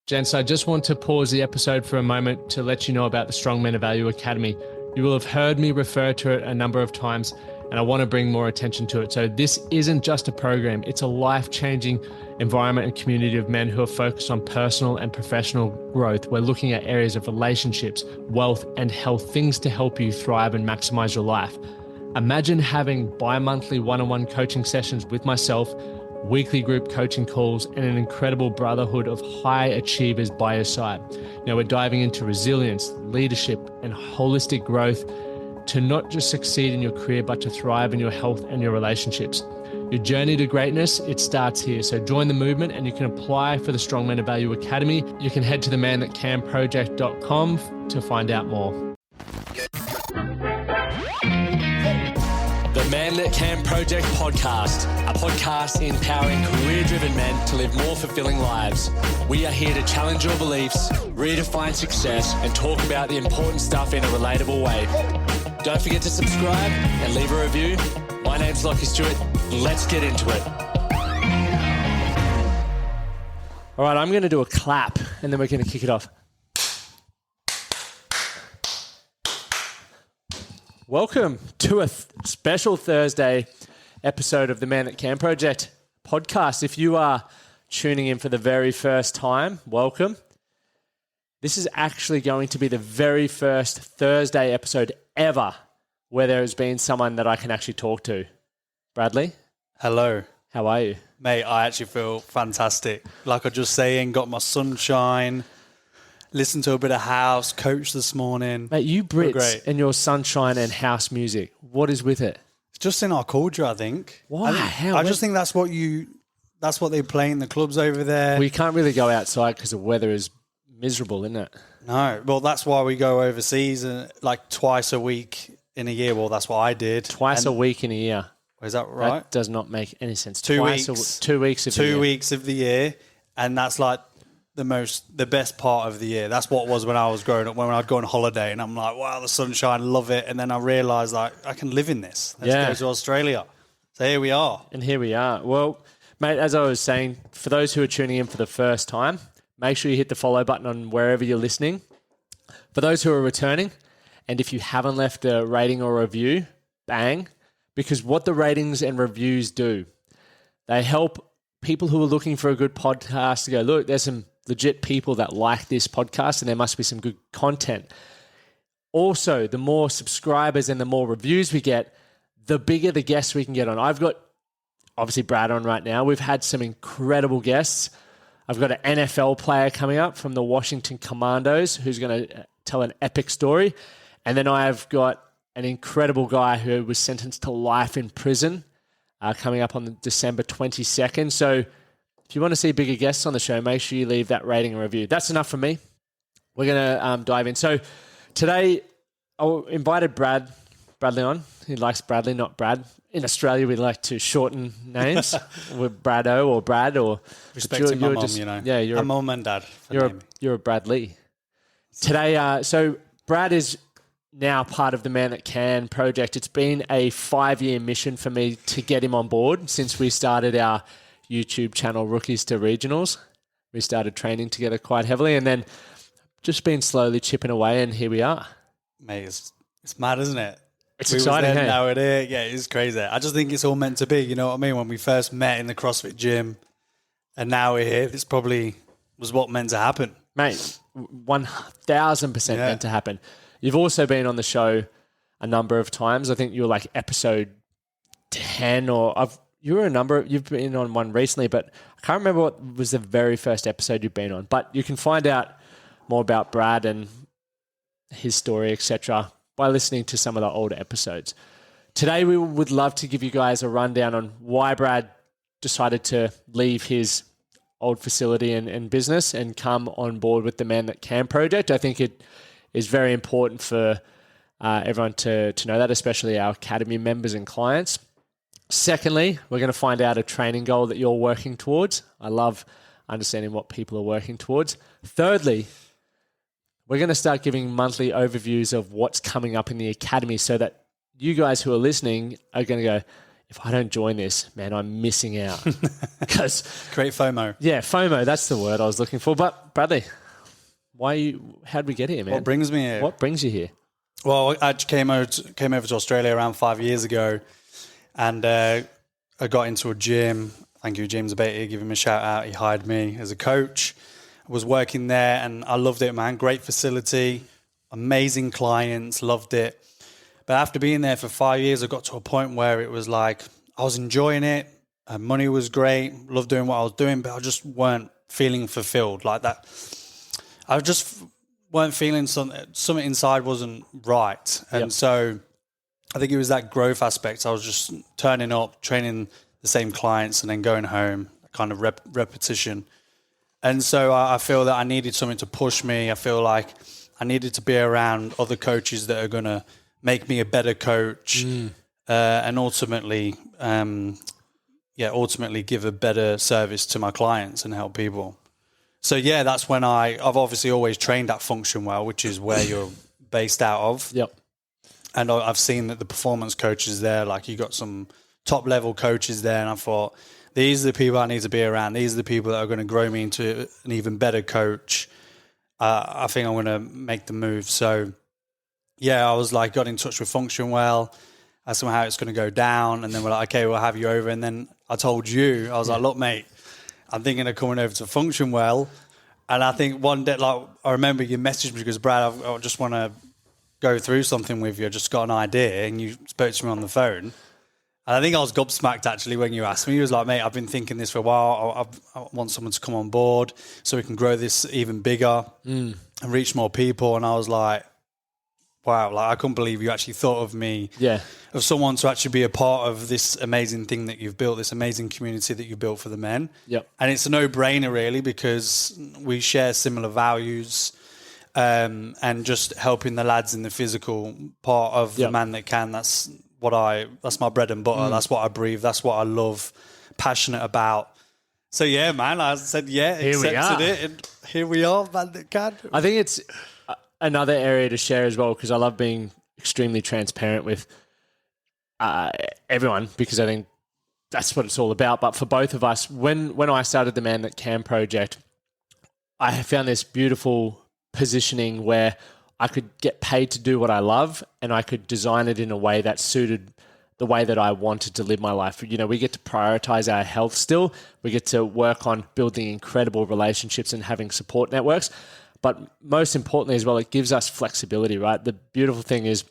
Gents, I just want to pause the episode for a moment to let you know about the Strong Men of Value Academy. You will have heard me refer to it a number of times, and I want to bring more attention to it. So this isn't just a program, it's a life-changing environment and community of men who are focused on personal and professional growth. We're looking at areas of relationships, wealth, and health, things to help you thrive and maximize your life. Imagine having bi-monthly one-on-one coaching sessions with myself, weekly group coaching calls, and an incredible brotherhood of high achievers by your side. Now we're diving into resilience, leadership, and holistic growth to not just succeed in your career, but to thrive in your health and your relationships. Your journey to greatness, it starts here. So join the movement and you can apply for the Strong Men of Value Academy. You can head to themanthatcanproject.com to find out more. The Man That Can Project podcast, a podcast empowering career-driven men to live more fulfilling lives. We are here to challenge your beliefs, redefine success, and talk about the important stuff in a relatable way. Don't forget to subscribe and leave a review. My name's Lachlan Stuart. Let's get into it. All right, I'm going to do a clap and then we're going to kick it off. Welcome to a special Thursday episode of the Man That Can Project podcast. If you are tuning in for the very first time, welcome. This is actually going to be the very first Thursday episode ever where there has been someone that I can actually talk to. Bradley? Hello. How are you? Mate, I actually feel fantastic. Like I was just saying, got my sunshine, listened to a bit of house, coach this morning. Mate, you Brits and your sunshine and house music, what is with it? It's just in our culture, I think. Why? I just think that's what they play in the clubs over there. Well, you can't really go outside because the weather is miserable, isn't it? No. Well, that's why we go overseas like twice a week in a year. Well, that's what I did. Twice a week in a year. Is that right? That does not make any sense. 2 weeks. 2 weeks of the year. 2 weeks of the year. And that's like the best part of the year. That's what it was when I was growing up, when I'd go on holiday and I'm like, wow, the sunshine, love it. And then I realised like I can live in this. Let's go to Australia. So here we are. And here we are. Well, mate, as I was saying, for those who are tuning in for the first time, make sure you hit the follow button on wherever you're listening. For those who are returning, and if you haven't left a rating or review, bang. Because what the ratings and reviews do, they help people who are looking for a good podcast to go, look, there's some legit people that like this podcast and there must be some good content. Also, the more subscribers and the more reviews we get, the bigger the guests we can get on. I've got, obviously, Brad on right now. We've had some incredible guests. I've got an NFL player coming up from the Washington Commandos who's going to tell an epic story. And then I've got an incredible guy who was sentenced to life in prison coming up on December 22nd. So if you want to see bigger guests on the show, make sure you leave that rating and review. That's enough from me. We're going to dive in. So today I invited Bradley on. He likes Bradley, not Brad. In Australia, we like to shorten names with Brado or Brad. Or respecting my mum, you know. Yeah, you're a mum and dad. You're a Bradley. Today, so Brad is now part of the Man That Can project. It's been a 5-year mission for me to get him on board since we started our YouTube channel, Rookies to Regionals. We started training together quite heavily and then just been slowly chipping away and here we are. Mate, it's mad, isn't it? It's exciting, hey? Now it is. Yeah, it's crazy. I just think it's all meant to be, you know what I mean? When we first met in the CrossFit gym and now we're here, this probably was what meant to happen. Mate, 1,000% meant to happen. You've also been on the show a number of times. I think you were like episode 10 or you've been on one recently, but I can't remember what was the very first episode you've been on. But you can find out more about Brad and his story, etc., by listening to some of the older episodes. Today, we would love to give you guys a rundown on why Brad decided to leave his old facility and business and come on board with the Man That Can project. I think it is very important for everyone to know that, especially our academy members and clients. Secondly, we're going to find out a training goal that you're working towards. I love understanding what people are working towards. Thirdly, we're going to start giving monthly overviews of what's coming up in the academy so that you guys who are listening are going to go, if I don't join this, man, I'm missing out. Because Great FOMO. yeah, FOMO, that's the word I was looking for. But Bradley, how'd we get here, man? What brings me here? What brings you here? Well, I came over to Australia around 5 years ago, and I got into a gym. Thank you, James Abatey, give him a shout out. He hired me as a coach. I was working there, and I loved it, man. Great facility, amazing clients, loved it. But after being there for 5 years, I got to a point where it was like I was enjoying it. Money was great. Loved doing what I was doing, but I just weren't feeling fulfilled like that. I just weren't feeling something inside wasn't right. And so I think it was that growth aspect. I was just turning up, training the same clients and then going home, kind of repetition. And so I feel that I needed something to push me. I feel like I needed to be around other coaches that are going to make me a better coach and ultimately give a better service to my clients and help people. So, yeah, that's when I've obviously always trained at Function Well, which is where you're based out of. Yep. And I've seen that the performance coaches there, like you got some top level coaches there. And I thought, these are the people I need to be around. These are the people that are going to grow me into an even better coach. I think I'm going to make the move. So, yeah, I was like, got in touch with Function Well, asked them how it's going to go down. And then we're like, okay, we'll have you over. And then I told you, I was like, look, mate, I'm thinking of coming over to Function Well. And I think one day, like, I remember you messaged me because, Brad, I just want to go through something with you. I just got an idea. And you spoke to me on the phone. And I think I was gobsmacked, actually, when you asked me. He was like, mate, I've been thinking this for a while. I want someone to come on board so we can grow this even bigger and reach more people. And I was like, wow, like I couldn't believe you actually thought of me, of someone to actually be a part of this amazing thing that you've built, this amazing community that you built for the men. Yep. And it's a no-brainer, really, because we share similar values and just helping the lads in the physical part of the man that can. That's my bread and butter. That's what I breathe. That's what I love, passionate about. So, yeah, man, I said, accepted it. And here we are, man that can. I think it's another area to share as well, because I love being extremely transparent with everyone, because I think that's what it's all about. But for both of us, when I started the Man That Can project, I found this beautiful positioning where I could get paid to do what I love, and I could design it in a way that suited the way that I wanted to live my life. You know, we get to prioritize our health still. We get to work on building incredible relationships and having support networks. But most importantly as well, it gives us flexibility, right? The beautiful thing is,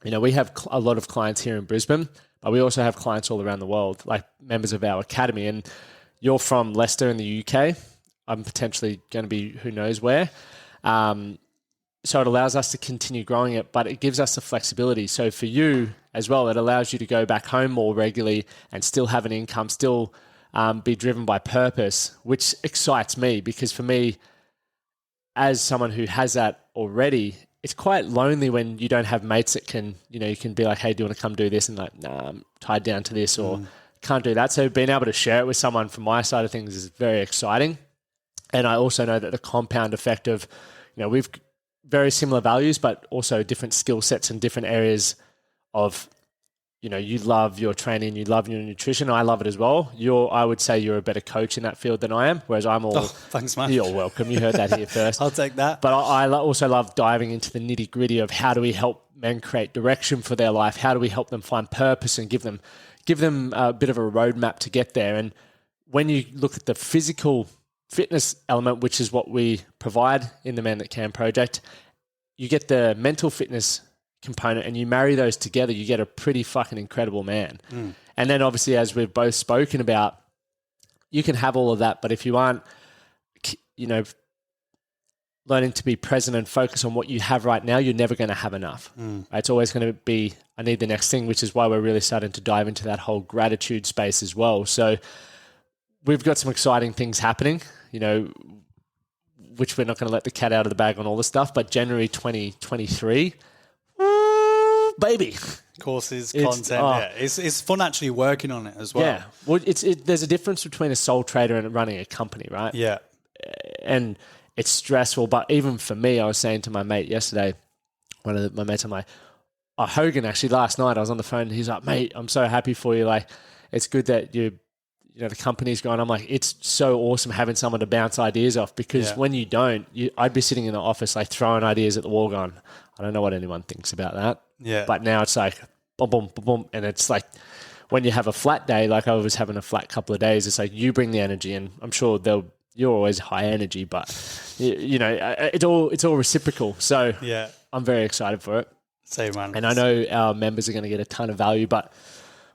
you know, we have a lot of clients here in Brisbane, but we also have clients all around the world, like members of our academy. And you're from Leicester in the UK. I'm potentially going to be who knows where. So it allows us to continue growing it, but it gives us the flexibility. So for you as well, it allows you to go back home more regularly and still have an income, still be driven by purpose, which excites me, because for me, as someone who has that already, it's quite lonely when you don't have mates that can, you know, you can be like, hey, do you want to come do this? And like, nah, I'm tied down to this or can't do that. So being able to share it with someone from my side of things is very exciting. And I also know that the compound effect of, you know, we've very similar values, but also different skill sets and different areas of, you know, you love your training, you love your nutrition. I love it as well. I would say you're a better coach in that field than I am, whereas I'm all... Oh, thanks, man. You're welcome. You heard that here first. I'll take that. But I also love diving into the nitty gritty of how do we help men create direction for their life? How do we help them find purpose and give them a bit of a roadmap to get there? And when you look at the physical fitness element, which is what we provide in the Man That Can project, you get the mental fitness component and you marry those together, you get a pretty fucking incredible man. And then obviously, as we've both spoken about, you can have all of that, but if you aren't, you know, learning to be present and focus on what you have right now, you're never going to have enough. It's always going to be, I need the next thing, which is why we're really starting to dive into that whole gratitude space as well. So we've got some exciting things happening, you know, which we're not going to let the cat out of the bag on all this stuff, but January 2023, baby. Courses, content, It's fun actually working on it as well. Yeah. Well, there's a difference between a sole trader and running a company, right? Yeah. And it's stressful, but even for me, I was saying to my mate yesterday, one of my mates, I'm like, Hogan, actually, last night I was on the phone. He's like, mate, I'm so happy for you. Like, it's good that the company's going. I'm like, it's so awesome having someone to bounce ideas off, because when you don't, I'd be sitting in the office like throwing ideas at the wall going, I don't know what anyone thinks about that. Yeah. But now it's like, boom, boom, boom, boom. And it's like when you have a flat day, like I was having a flat couple of days, it's like you bring the energy, and I'm sure you're always high energy, but it's all reciprocal. So I'm very excited for it. Same, man. And I know our members are going to get a ton of value, but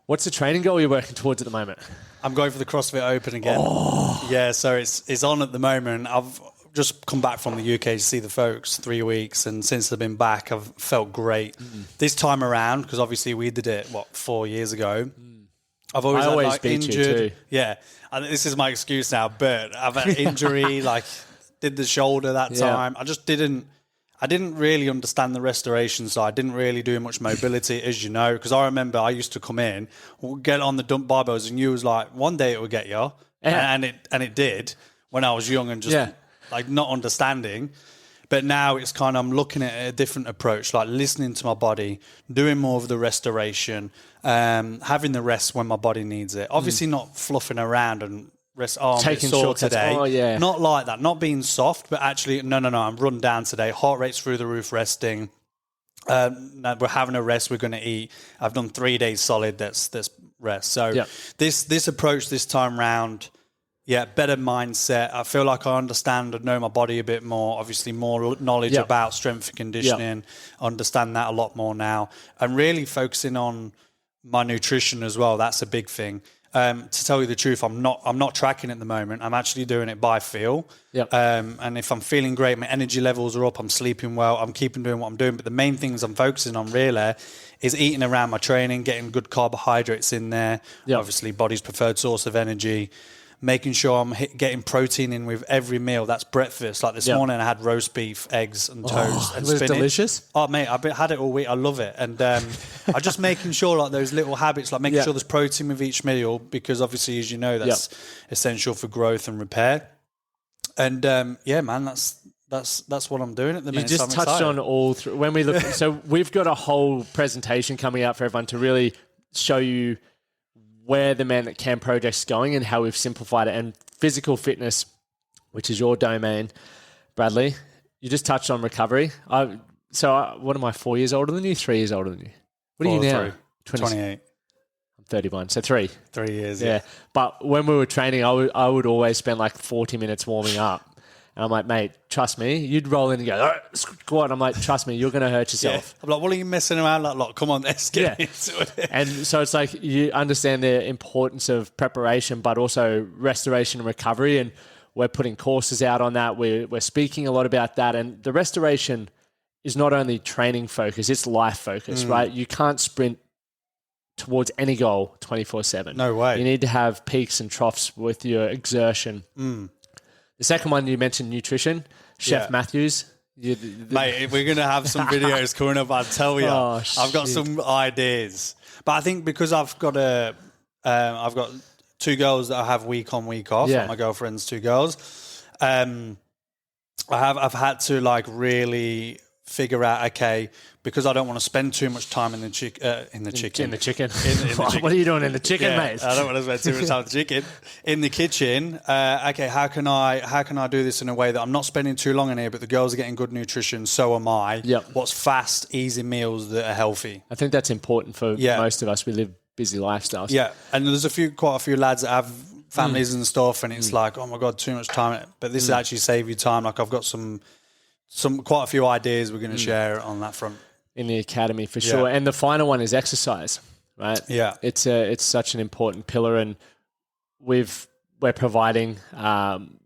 what's the training goal you're working towards at the moment? I'm going for the CrossFit Open again. Oh. Yeah, so it's on at the moment. I've just come back from the UK to see the folks 3 weeks, and since I've been back, I've felt great. This time around, because obviously we did it, 4 years ago, I've always had, like, beat injured. You too. Yeah, and this is my excuse now, but I've had injury, like did the shoulder that time. I didn't really understand the restoration side. Didn't really do much mobility, as you know, because I remember I used to come in, get on the dump barbells, and you was like, one day it will get you, and it did when I was young and just like not understanding. But now it's kind of, I'm looking at a different approach, like listening to my body, doing more of the restoration, having the rest when my body needs it. Obviously not fluffing around and rest. Oh, I'm taking sore shortcuts. today. Oh, yeah. Not like that. Not being soft, but actually, no. I'm run down today. Heart rate's through the roof, resting. No, we're having a rest. We're going to eat. I've done 3 days solid. That's rest. So this approach this time round. Yeah, better mindset. I feel like I understand and know my body a bit more. Obviously, more knowledge about strength and conditioning. Understand that a lot more now. And really focusing on my nutrition as well. That's a big thing. To tell you the truth, I'm not tracking at the moment. I'm actually doing it by feel. And if I'm feeling great, my energy levels are up, I'm sleeping well, I'm keeping doing what I'm doing. But the main things I'm focusing on really is eating around my training, getting good carbohydrates in there. Obviously, body's preferred source of energy. Making sure I'm getting protein in with every meal. That's breakfast. Like this morning, I had roast beef, eggs, and toast and spinach. Delicious. Oh, mate, I've had it all week. I love it. And I'm just making sure, like those little habits, like making sure there's protein with each meal, because obviously, as you know, that's essential for growth and repair. And man, that's what I'm doing at the minute. You just touched on all through when we look. So we've got a whole presentation coming out for everyone to really show you where the Man That Can project's going and how we've simplified it. And physical fitness, which is your domain, Bradley, you just touched on recovery. What am I, 4 years older than you, 3 years older than you? What are you now? 28. I'm 31, so 3. 3 years, yeah. But when we were training, I would always spend like 40 minutes warming up. And I'm like, mate, trust me. You'd roll in and go, squat. I'm like, trust me, you're going to hurt yourself. I'm like, what are you messing around like? Come on, let's get into it. And so it's like you understand the importance of preparation, but also restoration and recovery. And we're putting courses out on that. We're speaking a lot about that. And the restoration is not only training focus, it's life focus, right? You can't sprint towards any goal 24/7. No way. You need to have peaks and troughs with your exertion. The second one you mentioned, nutrition. Chef Matthews. Mate, we're going to have some videos coming up, I tell you. I've got some ideas. But I think because I've got I've got 2 girls that I have week on, week off. My girlfriend's 2 girls. I've had to like really figure out, okay, because I don't want to spend too much time in the chicken. What are you doing in the chicken, mate? I don't want to spend too much time in the chicken. In the kitchen, okay, how can I do this in a way that I'm not spending too long in here, but the girls are getting good nutrition, so am I. What's fast, easy meals that are healthy? I think that's important for most of us. We live busy lifestyles. Yeah, and there's quite a few lads that have families and stuff, and it's like, oh my God, too much time. But this is actually save you time. Like I've got quite a few ideas we're going to share on that front. In the academy for sure. And the final one is exercise, right? Yeah. It's such an important pillar, and we're providing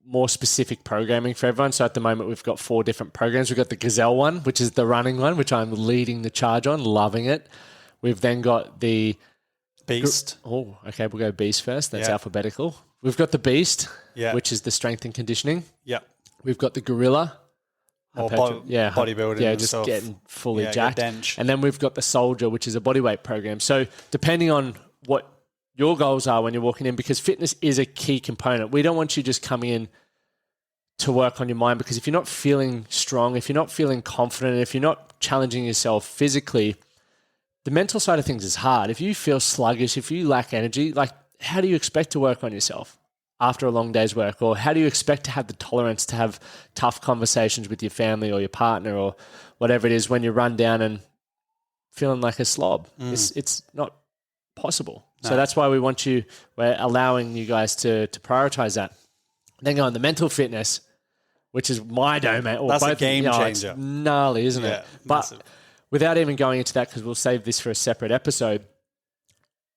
more specific programming for everyone. So at the moment we've got 4 different programs. We've got the Gazelle one, which is the running one, which I'm leading the charge on, loving it. We've then got the Beast. We'll go Beast first. That's alphabetical. We've got the Beast, which is the strength and conditioning. Yeah. We've got the Gorilla. Bodybuilding. Yeah, just stuff. getting fully jacked. And then we've got the Soldier, which is a bodyweight program. So depending on what your goals are when you're walking in, because fitness is a key component. We don't want you just coming in to work on your mind, because if you're not feeling strong, if you're not feeling confident, if you're not challenging yourself physically, the mental side of things is hard. If you feel sluggish, if you lack energy, like how do you expect to work on yourself after a long day's work? Or how do you expect to have the tolerance to have tough conversations with your family or your partner or whatever it is when you run down and feeling like a slob? It's not possible. No. So that's why we're allowing you guys to prioritize that. Then go on the mental fitness, which is my domain. That's a game changer. It's gnarly, isn't it? Massive. But without even going into that, because we'll save this for a separate episode,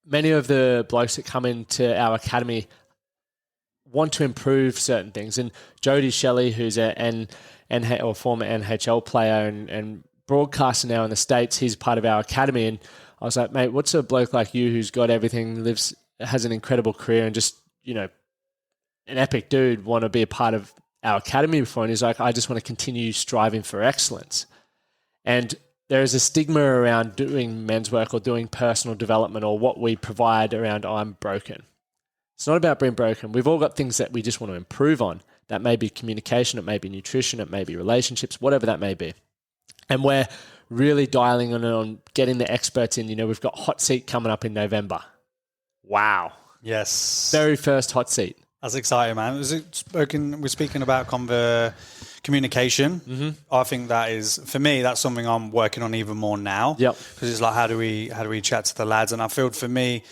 many of the blokes that come into our academy want to improve certain things. And Jody Shelley, who's a former NHL player and broadcaster now in the States, he's part of our academy. And I was like, mate, what's a bloke like you who's got everything, has an incredible career and just, an epic dude want to be a part of our academy before? And he's like, I just want to continue striving for excellence. And there is a stigma around doing men's work or doing personal development or what we provide around, I'm broken. It's not about being broken. We've all got things that we just want to improve on. That may be communication, it may be nutrition, it may be relationships, whatever that may be. And we're really dialing on getting the experts in. We've got Hotseat coming up in November. Wow. Yes. Very first Hotseat. That's exciting, man. We're speaking about communication. Mm-hmm. I think that is, for me, that's something I'm working on even more now. Yep. Because it's like, how do we chat to the lads? And I feel for me,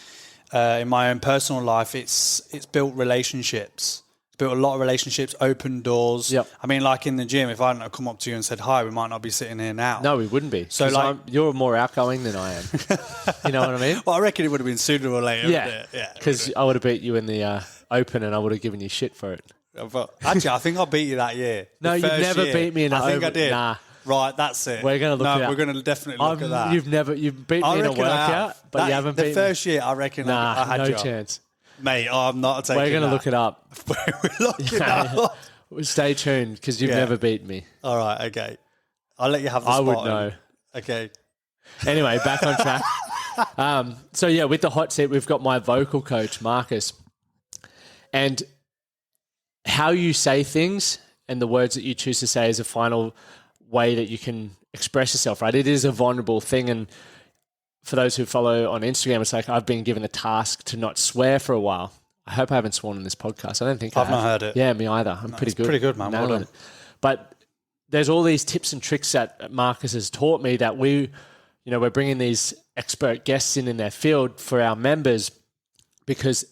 in my own personal life, it's built relationships. It's built a lot of relationships, open doors. Yep. I mean, like in the gym, if I hadn't come up to you and said hi, we might not be sitting here now. No, we wouldn't be. So like, you're more outgoing than I am. You know what I mean? Well, I reckon it would have been sooner or later. Yeah. Because I would have beat you in the open and I would have given you shit for it. Actually, I think I beat you that year. No, you never beat me in the open. I think I did. Nah. Right, that's it. We're going to look it up. We're going to definitely look at that. You've beat me in a workout, but you haven't beat me. The first year, I reckon I had no you. chance. Mate, I'm not taking We're going to look it up. We're looking it up. Stay tuned, because you've never beaten me. All right, okay. I'll let you have the spot. I would know. Okay. Anyway, back on track. With the hot seat, we've got my vocal coach, Marcus. And how you say things and the words that you choose to say is a final way that you can express yourself, right? It is a vulnerable thing. And for those who follow on Instagram, it's like I've been given a task to not swear for a while. I hope I haven't sworn on this podcast. I don't think I've not heard it. Yeah, me either. I'm pretty good. Pretty good, man. Well done. But there's all these tips and tricks that Marcus has taught me that we're bringing these expert guests in their field for our members, because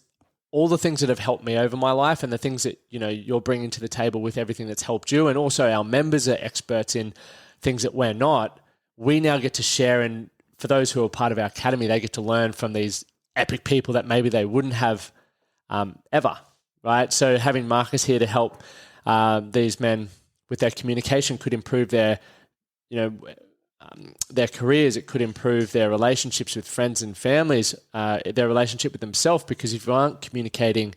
all the things that have helped me over my life and the things that, you're bringing to the table with everything that's helped you, and also our members are experts in things that we're not, we now get to share. And for those who are part of our academy, they get to learn from these epic people that maybe they wouldn't have ever, right? So having Marcus here to help these men with their communication could improve their careers. It could improve their relationships with friends and families, their relationship with themselves, because if you aren't communicating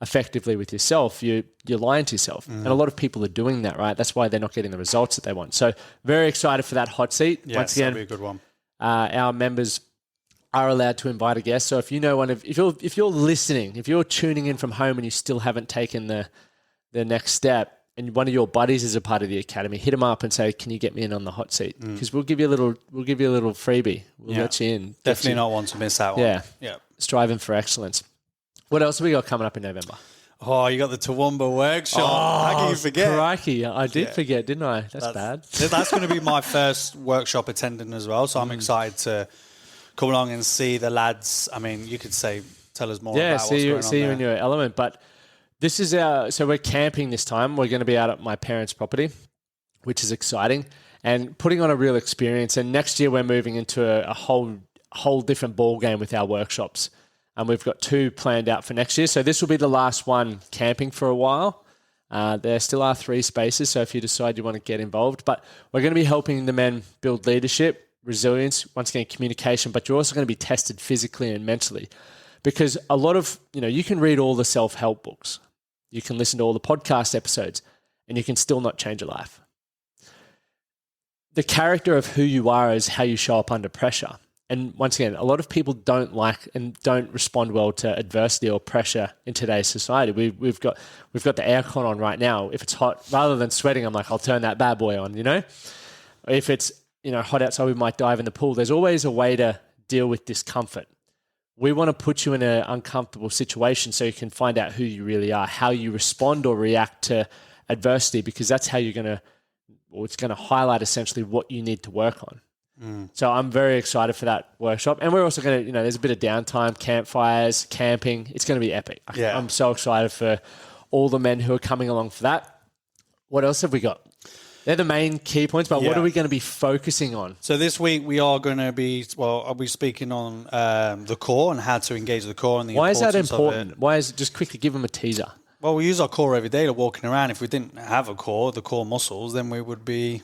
effectively with yourself, you're lying to yourself. And a lot of people are doing that, right? That's why they're not getting the results that they want. So very excited for that hot seat. Yes, once again, that'll be a good one. Our members are allowed to invite a guest. So if you know if you're listening, if you're tuning in from home and you still haven't taken the next step, and one of your buddies is a part of the academy, hit them up and say, "Can you get me in on the hot seat?" Because we'll give you a little freebie. We'll let you in. Definitely not one to miss out on. Yeah. Striving for excellence. What else have we got coming up in November? Oh, you got the Toowoomba workshop. How can you forget? Crikey, I did forget, didn't I? That's bad. That's going to be my first workshop attending as well, so I'm excited to come along and see the lads. I mean, you could tell us more about what's going on. See you in your element. But this is so we're camping this time. We're going to be out at my parents' property, which is exciting, and putting on a real experience. And next year we're moving into a whole different ball game with our workshops. And we've got 2 planned out for next year. So this will be the last one camping for a while. There still are 3 spaces, so if you decide you want to get involved. But we're going to be helping the men build leadership, resilience, once again, communication, but you're also going to be tested physically and mentally. Because a lot of, you can read all the self-help books. You can listen to all the podcast episodes, and you can still not change your life. The character of who you are is how you show up under pressure. And once again, a lot of people don't like and don't respond well to adversity or pressure in today's society. We've got the aircon on right now. If it's hot, rather than sweating, I'm like, I'll turn that bad boy on, If it's hot outside, we might dive in the pool. There's always a way to deal with discomfort. We want to put you in an uncomfortable situation so you can find out who you really are, how you respond or react to adversity, because that's how it's going to highlight essentially what you need to work on. So I'm very excited for that workshop. And we're also going to, there's a bit of downtime, campfires, camping. It's going to be epic. Yeah. I'm so excited for all the men who are coming along for that. What else have we got? They're the main key points, but what are we going to be focusing on? So this week we are going to be, I'll be speaking on the core and how to engage the core and the Why is that importance of important? it. Why is it, just quickly give them a teaser. Well, we use our core every day, like walking around. If we didn't have a core, the core muscles, then we would be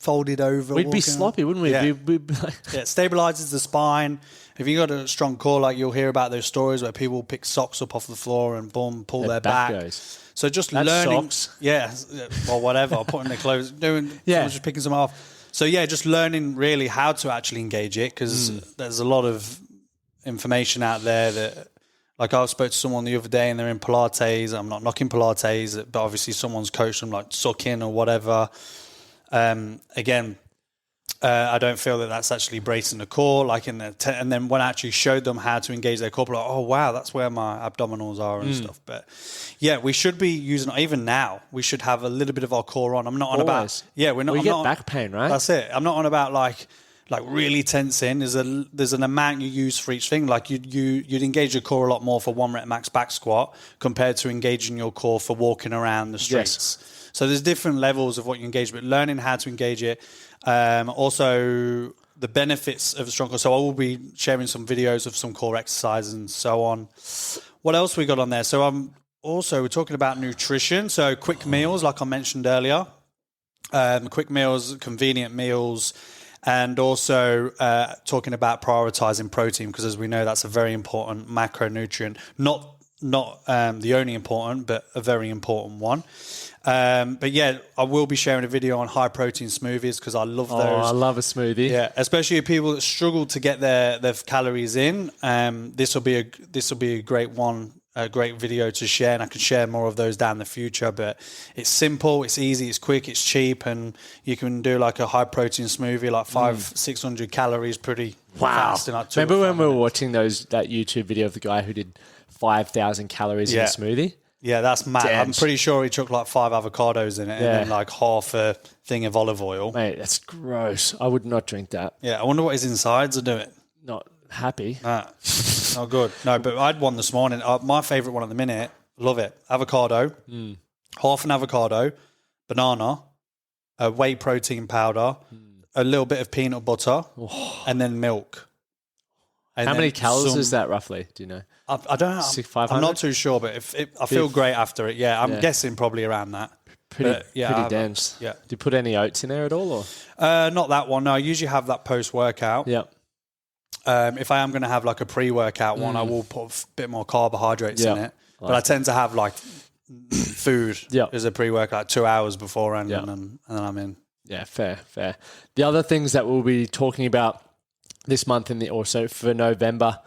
folded over. We'd be sloppy, wouldn't we? Yeah. We'd be like, Yeah, it stabilizes the spine. If you got a strong core, like you'll hear about those stories where people pick socks up off the floor and boom, pull their back. goes. So just That's learning, socks. well, whatever, putting their clothes, someone's just picking some off. So yeah, just learning really how to actually engage it, because there's a lot of information out there that, like I spoke to someone the other day and they're in Pilates. I'm not knocking Pilates, but obviously someone's coached them like sucking or whatever. Again, I don't feel that that's actually bracing the core. Like and then when I actually showed them how to engage their core, like, oh wow, that's where my abdominals are and stuff. But yeah, we should be using, even now, we should have a little bit of our core on. I'm not on about we're not. We I'm get not, back pain, right? That's it. I'm not on about like really tensing. There's an amount you use for each thing. Like you'd engage your core a lot more for 1 rep max back squat compared to engaging your core for walking around the streets. Yes. So there's different levels of what you engage, but learning how to engage it. Also, the benefits of a strong core. So I will be sharing some videos of some core exercises and so on. What else we got on there? So we're talking about nutrition. So quick meals, like I mentioned earlier. Quick meals, convenient meals, and also talking about prioritizing protein, because as we know, that's a very important macronutrient. Not the only important, but a very important one. But yeah, I will be sharing a video on high protein smoothies because I love those. I love a smoothie. Yeah, especially people that struggle to get their calories in. This will be a great one, a great video to share, and I can share more of those down the future. But it's simple, it's easy, it's quick, it's cheap, and you can do like a high protein smoothie, like 600 calories, pretty fast. In like 2 Remember or 5 when we were minutes. watching that YouTube video of the guy who did 5,000 calories in a smoothie? Yeah, that's mad. Damn. I'm pretty sure he took like 5 avocados in it and then like half a thing of olive oil. Mate, that's gross. I would not drink that. Yeah, I wonder what his insides are doing. Not happy. Nah, not good. No, but I had one this morning. My favourite one at the minute, love it. Avocado, half an avocado, banana, a whey protein powder, a little bit of peanut butter, and then milk. And How then many calories is that roughly? Do you know? I don't know. 500? I'm not too sure, but I feel great after it. Yeah, I'm guessing probably around that. Pretty yeah, dense. Yeah. Do you put any oats in there at all? Or? Not that one. No, I usually have that post-workout. Yeah. If I am going to have like a pre-workout one, I will put a bit more carbohydrates in it. But I tend to have like food as a pre-workout, like 2 hours beforehand, and then I'm in. Yeah, fair. The other things that we'll be talking about this month also for November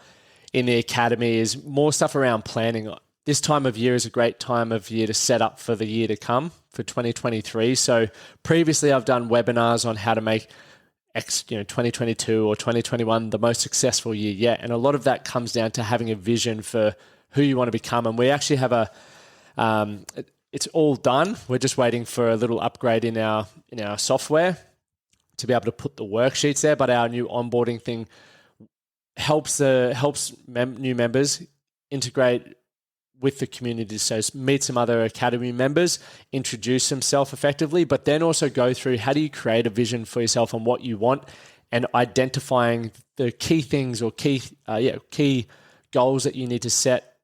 in the academy is more stuff around planning. This time of year is a great time of year to set up for the year to come, for 2023. So previously I've done webinars on how to make 2022 or 2021 the most successful year yet. And a lot of that comes down to having a vision for who you want to become. And we actually have it's all done. We're just waiting for a little upgrade in our software to be able to put the worksheets there. But our new onboarding thing helps new members integrate with the community. So meet some other academy members, introduce themselves effectively, but then also go through how do you create a vision for yourself on what you want, and identifying the key things or key goals that you need to set,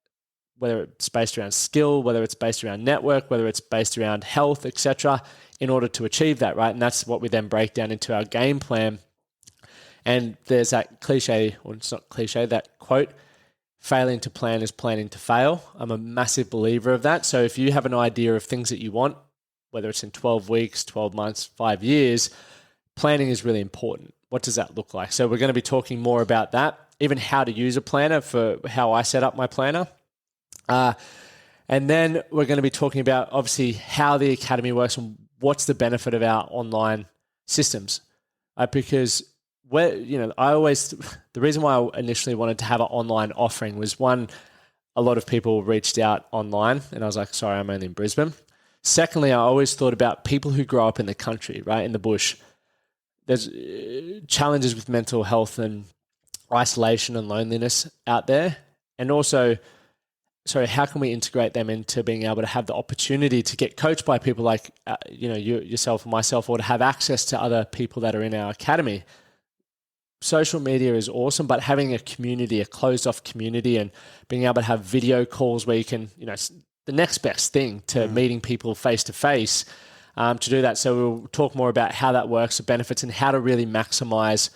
whether it's based around skill, whether it's based around network, whether it's based around health, etc., in order to achieve that, right? And that's what we then break down into our game plan. And there's that cliche, or it's not cliche, that quote, failing to plan is planning to fail. I'm a massive believer of that. So if you have an idea of things that you want, whether it's in 12 weeks, 12 months, 5 years, planning is really important. What does that look like? So we're going to be talking more about that, even how to use a planner for how I set up my planner. And then we're going to be talking about, obviously, how the academy works and what's the benefit of our online systems. Because the reason why I initially wanted to have an online offering was, one, a lot of people reached out online and I was like, sorry, I'm only in Brisbane. Secondly, I always thought about people who grow up in the country, right, in the bush. There's challenges with mental health and isolation and loneliness out there. And also, how can we integrate them into being able to have the opportunity to get coached by people like, yourself and myself, or to have access to other people that are in our academy? Social media is awesome, but having a community, a closed off community, and being able to have video calls where you can, the next best thing to meeting people face to face, to do that. So we'll talk more about how that works, the benefits, and how to really maximize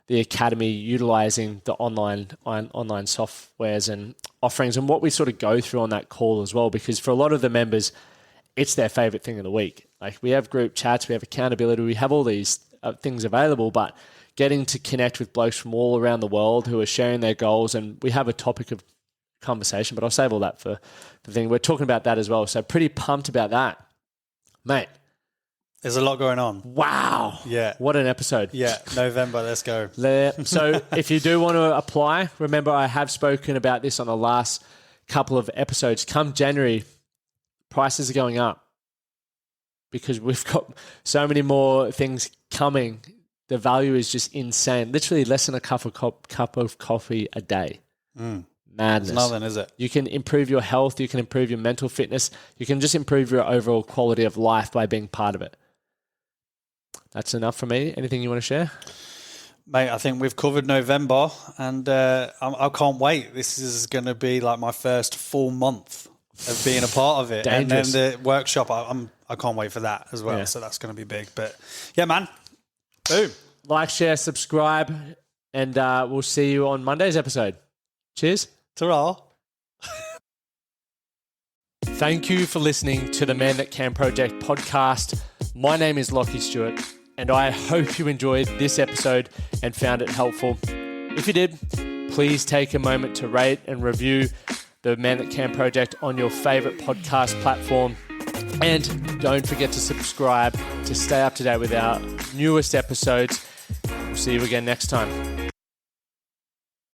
the academy utilizing the online softwares and offerings, and what we sort of go through on that call as well, because for a lot of the members, it's their favorite thing of the week. Like, we have group chats, we have accountability, we have all these things available, but getting to connect with blokes from all around the world who are sharing their goals, and we have a topic of conversation, but I'll save all that for the thing. We're talking about that as well. So pretty pumped about that, mate. There's a lot going on. Wow. Yeah. What an episode. Yeah. November. Let's go. So if you do want to apply, remember, I have spoken about this on the last couple of episodes. Come January, prices are going up because we've got so many more things coming. The value is just insane. Literally less than a cup of coffee a day. Madness. It's nothing, is it? You can improve your health. You can improve your mental fitness. You can just improve your overall quality of life by being part of it. That's enough for me. Anything you want to share? Mate, I think we've covered November, and I can't wait. This is going to be like my first full month of being a part of it. Dangerous. And then the workshop, I can't wait for that as well. Yeah. So that's going to be big. But yeah, man. Boom. Like, share, subscribe, and we'll see you on Monday's episode. Cheers. Ta-ra. Thank you for listening to the Man That Can Project podcast. My name is Lachlan Stuart, and I hope you enjoyed this episode and found it helpful. If you did, please take a moment to rate and review the Man That Can Project on your favorite podcast platform. And don't forget to subscribe to stay up to date with our newest episodes. We'll see you again next time.